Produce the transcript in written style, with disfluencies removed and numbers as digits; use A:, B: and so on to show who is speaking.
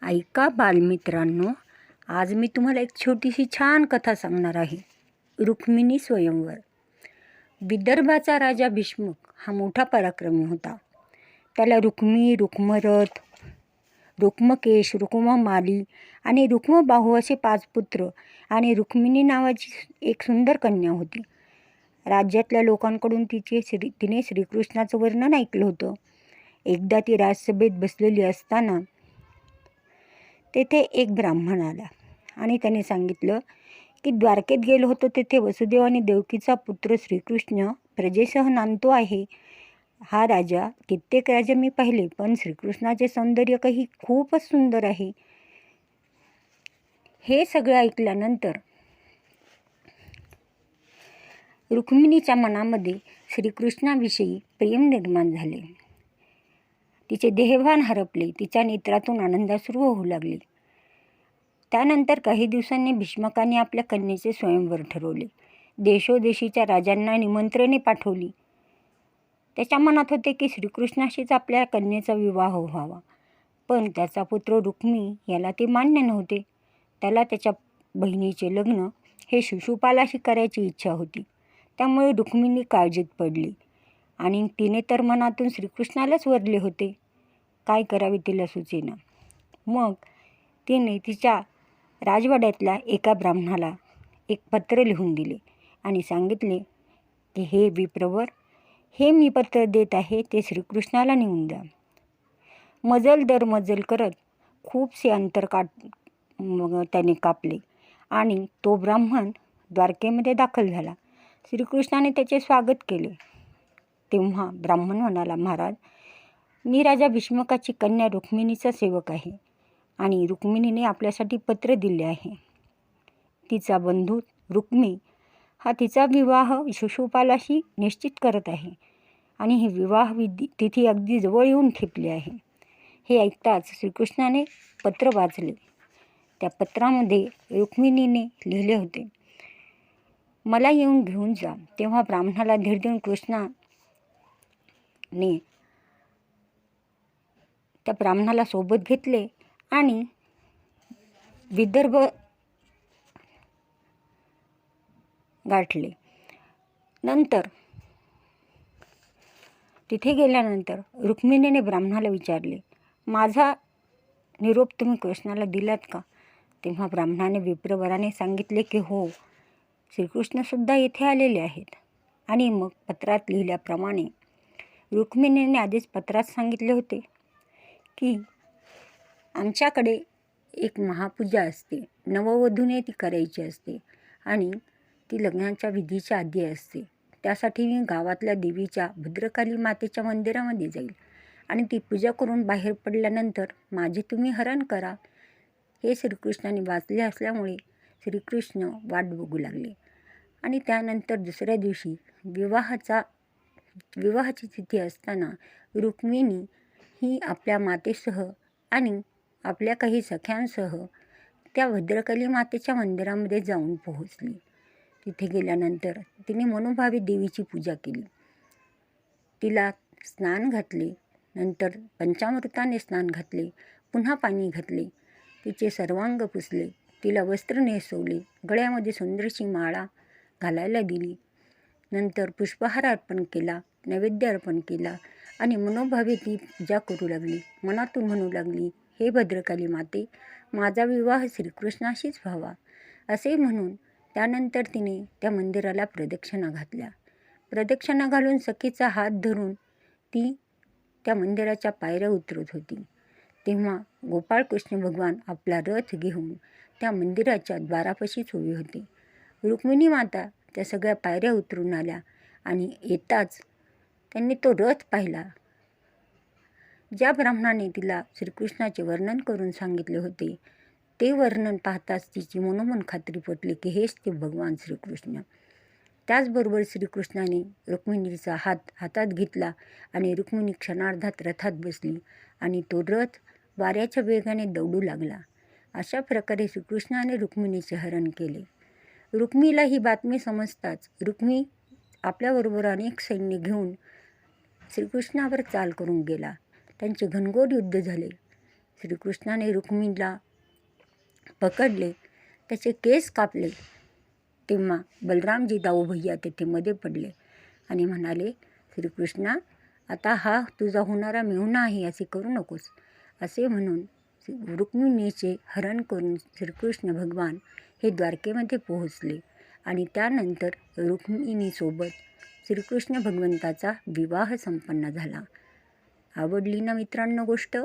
A: ऐका बालमित्रांनो, आज मी तुम्हाला एक छोटीशी छान कथा सांगणार आहे. रुक्मिणी स्वयंवर. विदर्भाचा राजा भीष्मक हा मोठा पराक्रमी होता. त्याला रुक्मी, रुक्मरथ, रुक्मकेश, रुक्ममाली आणि रुक्मबाहू असे 5 पुत्र आणि रुक्मिणी नावाची एक सुंदर कन्या होती. राज्यातल्या लोकांकडून तिने श्रीकृष्णाचं वर्णन ऐकलं होतं. एकदा ती राजसभेत बसलेली असताना तेथे एक ब्राह्मण आला आणि त्याने सांगितलं की द्वारकेत गेलो होतो, तेथे वसुदेव आणि देवकीचा पुत्र श्रीकृष्ण प्रजेसह नांदतो आहे. हा राजा, कित्येक राजा मी पाहिले, पण श्रीकृष्णाचे सौंदर्य काही खूपच सुंदर आहे. हे सगळं ऐकल्यानंतर रुक्मिणीच्या मनामध्ये श्रीकृष्णाविषयी प्रेम निर्माण झाले. तिचे देहभान हरपले. तिच्या नेत्रातून आनंदाश्रू होऊ लागले. त्यानंतर काही दिवसांनी भीष्मकाने आपल्या कन्येचे स्वयंवर ठरवले. देशोदेशीच्या राजांना निमंत्रणे पाठवली. त्याच्या मनात होते की श्रीकृष्णाशीच आपल्या कन्येचा विवाह व्हावा, पण त्याचा पुत्र रुक्मी याला ते मान्य नव्हते. त्याला त्याच्या बहिणीचे लग्न हे शिशुपालाशी करायची इच्छा होती. त्यामुळे रुक्मिणी काळजीत पडली आणि तिने तर मनातून श्रीकृष्णालाच वरले होते. काय करावे तिला सुचेना. मग तिने तिच्या राजवाड्यातल्या एका ब्राह्मणाला एक पत्र लिहून दिले आणि सांगितले की हे विप्रवर, हे मी पत्र देत आहे ते श्रीकृष्णाला नेऊन द्या. मजल दर मजल करत खूपसे अंतर त्याने कापले आणि तो ब्राह्मण द्वारकेमध्ये दाखल झाला. श्रीकृष्णाने त्याचे स्वागत केले. तेव्हा ब्राह्मण म्हणाला, महाराज, मी राजा भीष्मकाची कन्या रुक्मिणीचा सेवक आहे आणि रुक्मिणीने आपल्यासाठी पत्र दिले आहे. तिचा बंधू रुक्मी हा तिचा विवाह शिशुपालाशी निश्चित करत आहे आणि ही विवाह तिथी अगदी जवळ येऊन ठेपली आहे. हे ऐकताच श्रीकृष्णाने पत्र वाचले. त्या पत्रामध्ये रुक्मिणीने लिहिले होते, मला येऊन घेऊन जा. तेव्हा ब्राह्मणाला धीर देऊन कृष्णाने त्या ब्राह्मणाला सोबत घेतले आणि विदर्भ गाठले. नंतर तिथे गेल्यानंतर रुक्मिणीने ब्राह्मणाला विचारले, माझा निरोप तुम्ही कृष्णाला दिलात का? तेव्हा ब्राह्मणाने विप्रवराने सांगितले की हो, श्रीकृष्णसुद्धा येथे आलेले आहेत. आणि मग पत्रात लिहिल्याप्रमाणे रुक्मिणीने आधीच पत्रात सांगितले होते की आमच्याकडे एक महापूजा असते. नववधूने ती करायची असते आणि ती लग्नाच्या विधीच्या आधी असते. त्यासाठी मी गावातल्या देवीच्या भद्रकाली मातेच्या मंदिरामध्ये जाईल आणि ती पूजा करून बाहेर पडल्यानंतर माझे तुम्ही हरण करा. हे श्रीकृष्णाने वाचले असल्यामुळे श्रीकृष्ण वाट बघू लागले आणि त्यानंतर दुसऱ्या दिवशी विवाहाची तिथी असताना रुक्मिणी ही आपल्या मातेसह आणि आपल्या काही सख्यांसह त्या भद्रकाली मातेच्या मंदिरामध्ये जाऊन पोहोचली. तिथे गेल्यानंतर तिने मनोभावे देवीची पूजा केली. तिला स्नान घातले, नंतर पंचामृताने स्नान घातले, पुन्हा पाणी घातले, तिचे सर्वांग पुसले, तिला वस्त्र नेसवले, गळ्यामध्ये सुंदरशी माळा घालायला दिली. नंतर पुष्पहार अर्पण केला, नैवेद्य अर्पण केला आणि मनोभावे ती पूजा करू लागली. मनातून म्हणू लागली, हे भद्रकाली माते, माझा विवाह श्रीकृष्णाशीच व्हावा. असे म्हणून त्यानंतर तिने त्या मंदिराला प्रदक्षिणा घातल्या. प्रदक्षिणा घालून सखीचा हात धरून ती त्या मंदिराच्या पायऱ्या उतरत होती. तेव्हा गोपाळकृष्ण भगवान आपला रथ घेऊन त्या मंदिराच्या द्वारापाशीच उभी होती. रुक्मिणी माता त्या सगळ्या पायऱ्या उतरून आल्या आणि येताच त्यांनी तो रथ पाहिला. ज्या ब्राह्मणाने तिला श्रीकृष्णाचे वर्णन करून सांगितले होते ते वर्णन पाहताच तिची मनोमन खात्री पटली की हेच ते भगवान श्रीकृष्ण. त्याचबरोबर श्रीकृष्णाने रुक्मिणीचा हात हातात घेतला आणि रुक्मिणी क्षणार्धात रथात बसली आणि तो रथ वाऱ्याच्या वेगाने दौडू लागला. अशा प्रकारे श्रीकृष्णाने रुक्मिणीचे हरण केले. रुक्मीला ही बातमी समजताच रुक्मी आपल्याबरोबर अनेक सैन्य घेऊन श्रीकृष्णावर चाल करून गेला. त्यांचे घनघोर युद्ध झाले. श्रीकृष्णाने रुक्मिणीला पकडले, त्याचे केस कापले, तेव्हा बलरामजी दाऊ भैया तेथे मध्ये पडले आणि म्हणाले, श्रीकृष्णा, आता हा तुझा होणारा मेहुणा आहे, असे करू नकोस. असे म्हणून रुक्मिणीचे हरण करून श्रीकृष्ण भगवान हे द्वारकेमध्ये पोहोचले आणि त्यानंतर रुक्मिणीसोबत श्रीकृष्ण भगवंताचा विवाह संपन्न झाला. आवडली ना मित्रांनो गोष्ट?